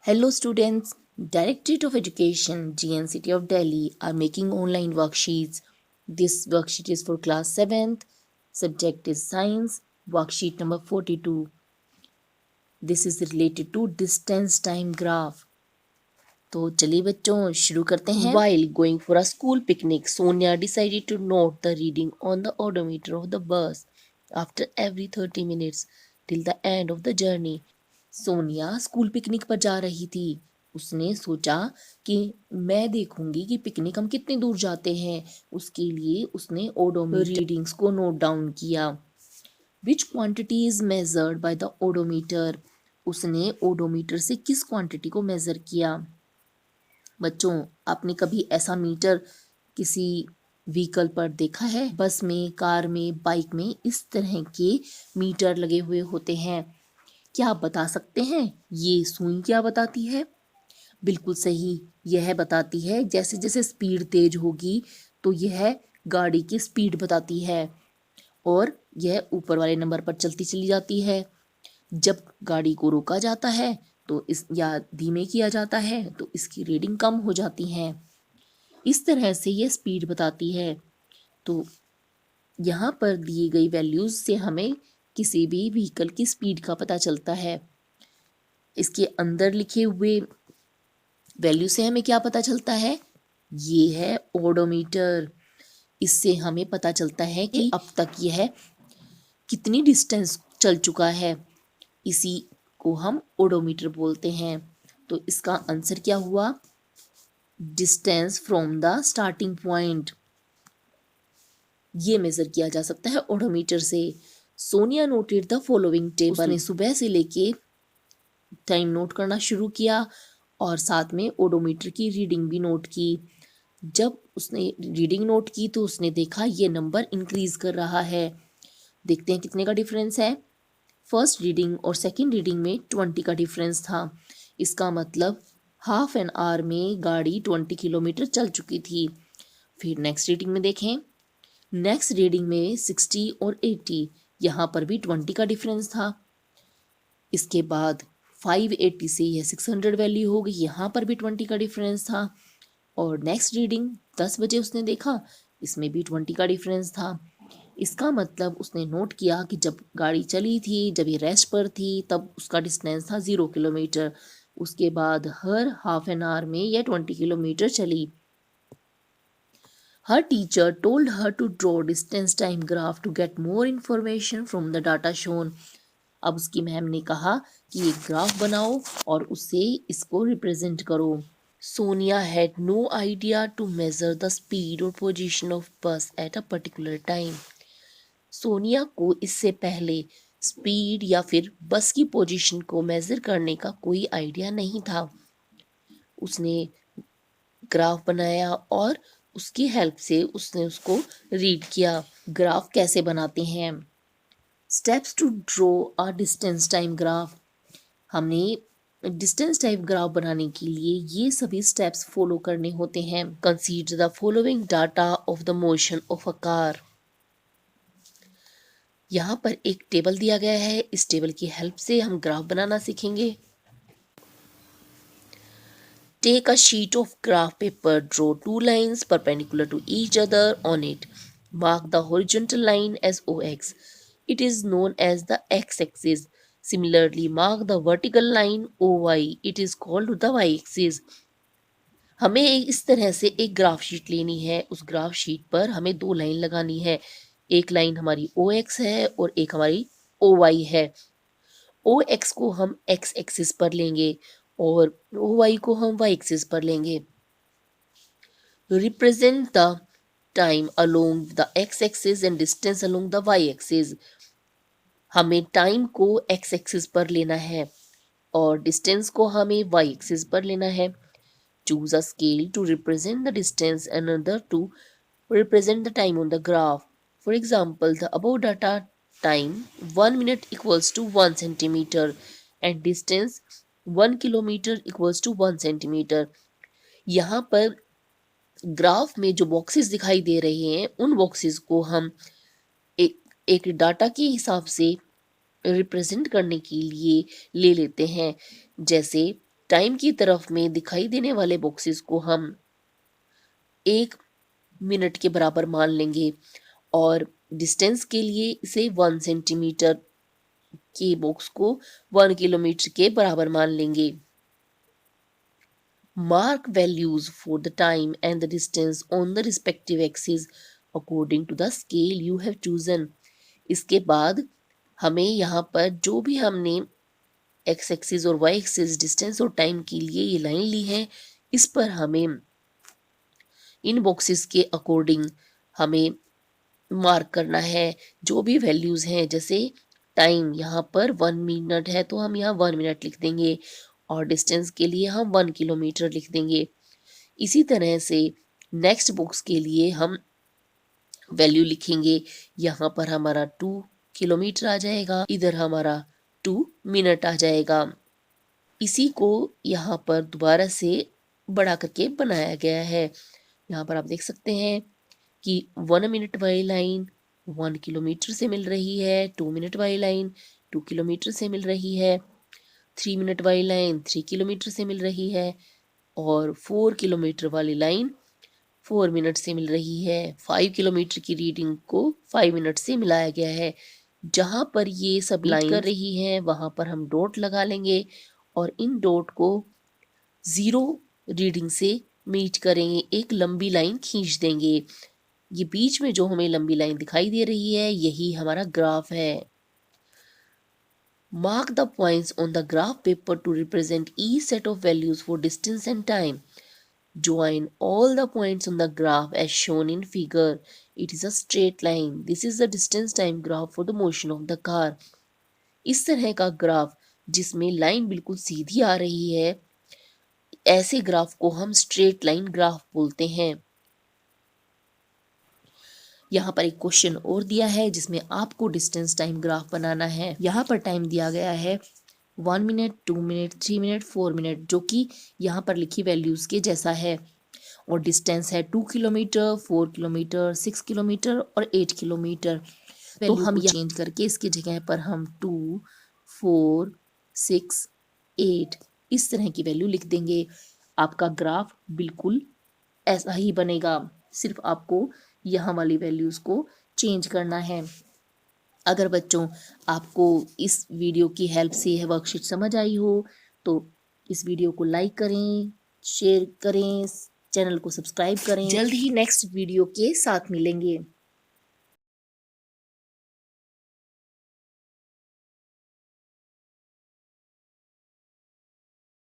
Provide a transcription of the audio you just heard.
Hello students, Directorate of Education, GNCT of Delhi are making online worksheets. This worksheet is for class 7th, subject is science, worksheet number 42. This is related to distance time graph. तो चलिए बच्चों शुरू करते हैं. While going for a school picnic, Sonia decided to note the reading on the odometer of the bus after every 30 minutes till the end of the journey. Sonia school picnic पर जा रही थी. उसने सोचा कि मैं देखूंगी कि पिकनिक हम कितनी दूर जाते हैं. उसके लिए उसने ओडोमीटर रीडिंग्स को नोट डाउन किया. विच quantity is measured by the odometer. उसने ओडोमीटर से किस क्वांटिटी को मेजर किया. बच्चों, आपने कभी ऐसा मीटर किसी व्हीकल पर देखा है? बस में, कार में, बाइक में इस तरह के मीटर लगे हुए होते हैं. क्या आप बता सकते हैं ये सुई क्या बताती है? बिल्कुल सही, यह बताती है जैसे जैसे स्पीड तेज होगी तो यह गाड़ी की स्पीड बताती है और यह ऊपर वाले नंबर पर चलती चली जाती है. जब गाड़ी को रोका जाता है तो इस या धीमे किया जाता है तो इसकी रीडिंग कम हो जाती है. इस तरह से यह स्पीड बताती है. तो यहाँ पर दिए गई वैल्यूज से हमें किसी भी व्हीकल की स्पीड का पता चलता है. इसके अंदर लिखे हुए वैल्यू से हमें क्या पता चलता है? ये है ओडोमीटर. इससे हमें पता चलता है कि अब तक यह कितनी डिस्टेंस चल चुका है. इसी को हम ओडोमीटर बोलते हैं. तो इसका आंसर क्या हुआ? Distance from the starting point. ये मेजर किया जा सकता है ओडोमीटर से. Sonia noted the following table. उसने सुबह से लेके टाइम नोट करना शुरू किया और साथ में ओडोमीटर की रीडिंग भी नोट की. जब उसने रीडिंग नोट की तो उसने देखा ये नंबर इंक्रीज कर रहा है. देखते हैं कितने का डिफरेंस है. फर्स्ट रीडिंग और सेकंड रीडिंग में 20 का डिफरेंस था. इसका मतलब हाफ एन आवर में गाड़ी 20 किलोमीटर चल चुकी थी. फिर नेक्स्ट रीडिंग में देखें. नेक्स्ट रीडिंग में 60 और 80, यहाँ पर भी 20 का डिफरेंस था. इसके बाद 580 से यह 600 वैल्यू हो गई, यहाँ पर भी 20 का डिफरेंस था. और नेक्स्ट रीडिंग 10 बजे उसने देखा, इसमें भी 20 का डिफरेंस था. इसका मतलब उसने नोट किया कि जब गाड़ी चली थी, जब ये रेस्ट पर थी, तब उसका डिस्टेंस था 0 किलोमीटर. उसके बाद हर हाफ एन आवर में यह 20 किलोमीटर चली. Her teacher told her to draw distance time graph to get more information from the data shown. अब उसकी मैम ने कहा कि एक ग्राफ बनाओ और उससे इसको रिप्रेजेंट करो. Sonia had no idea to measure the speed or position of bus at a particular time. Sonia को इससे पहले स्पीड या फिर बस की पोजीशन को मेजर करने का कोई आइडिया नहीं था. उसने ग्राफ बनाया और उसकी हेल्प से उसने उसको रीड किया. ग्राफ कैसे बनाते हैं? Steps to draw a distance time graph. हमने डिस्टेंस टाइम ग्राफ बनाने के लिए ये सभी स्टेप्स फॉलो करने होते हैं. Consider the following data of the motion of a car. यहाँ पर एक टेबल दिया गया है. इस टेबल की हेल्प से हम ग्राफ बनाना सीखेंगे. Take a sheet of graph paper, draw two lines perpendicular to each other on it. Mark the horizontal line as OX. It is known as the x-axis. Similarly, mark the vertical line OY. It is called the y-axis. हमें इस तरह से एक graph sheet लेनी है. उस graph sheet पर हमें दो लाइन लगानी है. एक लाइन हमारी OX है और एक हमारी OY है. OX को हम x एक्सिस पर लेंगे और OY को हम y एक्सिस पर लेंगे. Represent the time along the x axis and distance along the y axis. हमें टाइम को x एक्सिस पर लेना है और डिस्टेंस को हमें y एक्सिस पर लेना है. Choose a scale to represent the distance and another to represent the time on the graph. For example, the above data time 1 minute equals to 1 centimeter and distance 1 kilometer equals to 1 centimeter. यहाँ पर graph में जो boxes दिखाई दे रहे हैं उन boxes को हम एक डाटा के हिसाब से रिप्रेजेंट करने के लिए ले लेते हैं. जैसे टाइम की तरफ में दिखाई देने वाले बॉक्सेस को हम 1 मिनट के बराबर मान लेंगे और डिस्टेंस के लिए इसे 1 सेंटीमीटर के बॉक्स को 1 किलोमीटर के बराबर मान लेंगे। Mark values for the time and the distance on the respective axes according to the scale you have chosen. इसके बाद हमें यहाँ पर जो भी हमने एक्स एक्सिस और वाई एक्सिस डिस्टेंस और टाइम के लिए ये लाइन ली है, इस पर हमें इन बॉक्सेस के अकॉर्डिंग हमें मार्क करना है जो भी वैल्यूज हैं। जैसे टाइम यहाँ पर 1 मिनट है तो हम यहाँ 1 मिनट लिख देंगे और डिस्टेंस के लिए हम 1 किलोमीटर लिख देंगे। इसी तरह से नेक्स्ट बॉक्स के लिए हम वैल्यू लिखेंगे। यहाँ पर हमारा 2 किलोमीटर आ जाएगा, इधर हमारा 2 मिनट आ जाएगा। इसी को यहाँ पर दोबारा से बड़ा करके बनाया गया है। यहाँ पर आप देख सकते हैं कि 1 मिनट वाली लाइन 1 किलोमीटर से मिल रही है, 2 मिनट वाली लाइन 2 किलोमीटर से मिल रही है, 3 मिनट वाली लाइन 3 किलोमीटर से मिल रही है और 4 किलोमीटर वाली लाइन 4 मिनट से मिल रही है। 5 किलोमीटर की रीडिंग को 5 मिनट से मिलाया गया है। जहां पर ये सब लाइन कर रही है वहां पर हम डॉट लगा लेंगे और इन डॉट को 0 रीडिंग से मीट करेंगे, एक लंबी लाइन खींच देंगे। ये बीच में जो हमें लंबी लाइन दिखाई दे रही है यही हमारा ग्राफ है। Mark the points on the graph paper to represent each set of values for distance and time. Join all the points on the graph as shown in figure. It is a straight line. This is the distance time graph for the motion of the car. इस तरह का graph जिसमें line बिल्कुल सीधी आ रही है, ऐसे graph को हम स्ट्रेट लाइन ग्राफ बोलते हैं। यहाँ पर एक क्वेश्चन और दिया है जिसमें आपको डिस्टेंस टाइम ग्राफ बनाना है। यहाँ पर टाइम दिया गया है 1 मिनट, 2 मिनट, 3 मिनट, 4 मिनट, जो कि यहाँ पर लिखी वैल्यूज के जैसा है। और डिस्टेंस है 2 किलोमीटर, 4 किलोमीटर, 6 किलोमीटर और 8 किलोमीटर। तो हम चेंज करके इसकी जगह पर हम 2, 4, 6, 8 इस तरह की वैल्यू लिख देंगे। आपका ग्राफ बिल्कुल ऐसा ही बनेगा, सिर्फ आपको यहाँ वाली वैल्यूज को चेंज करना है। अगर बच्चों आपको इस वीडियो की हेल्प से यह वर्कशीट समझ आई हो तो इस वीडियो को लाइक करें, शेयर करें, चैनल को सब्सक्राइब करें। जल्द ही नेक्स्ट वीडियो के साथ मिलेंगे।